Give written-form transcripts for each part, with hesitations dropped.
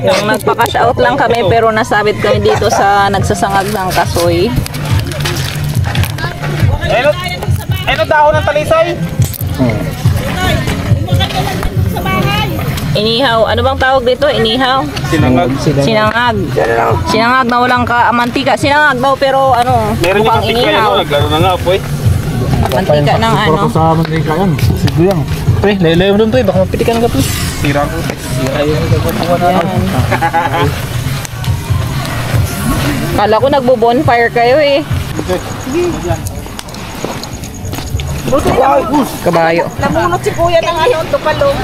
Yung nagpa-cash out lang kami pero nasabit kami dito sa nagsasangag ng kasoy. Ano dahon ng talisay? Inihaw. Ano bang tawag dito? Inihaw? Sinangag. Sinangag. Sinangag na walang mantika. Sinangag daw pero ano, Meron yung mukhang kapit kayo, inihaw. naglaro na nga po eh. Mantika ng ano. Sa mantika yan. Sigo yan. Pre, layo mo dun pre, baka mapitikan ka pre. Sira ko. Sira yun. Kala ko nagbo-bonfire kayo eh. Kabayo. Namunot si kuya ng ano, tupalong.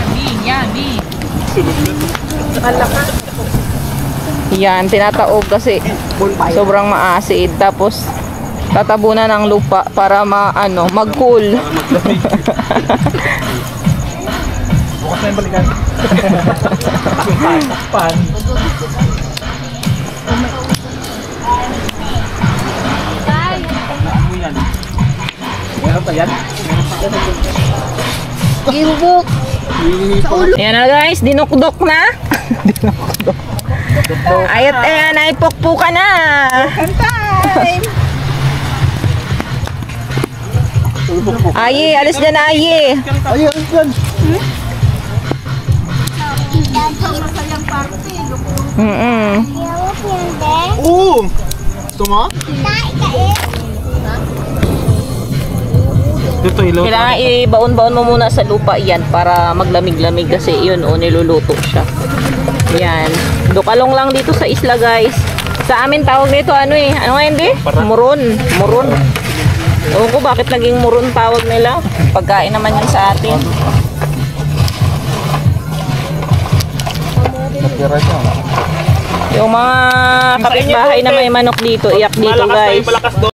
Yan, tinataob kasi sobrang maasid. Tapos tatabunan ng lupa para mag-cool. Bukas na yung balikan. Pan. Meron pa yan? Gimbok. Yan na guys, dinukdok na. Ayat ayan, ay pukpuka na. Time. Aye, alis dyan na aye. Ayun, yan. Oo! Gusto mo? Dito ilaw. Kailangan ibaon-baon mo muna sa lupa yan para maglamig-lamig kasi yun niluluto siya. Yan. Dukalong lang dito sa isla guys. Sa amin tawag nito ano nga hindi? Muron. Muron. Ewan ko bakit naging muron tawag nila. Pagkain naman yun sa atin. Yung mga kapitbahay na may manok dito, iyak dito guys. Malakas doon.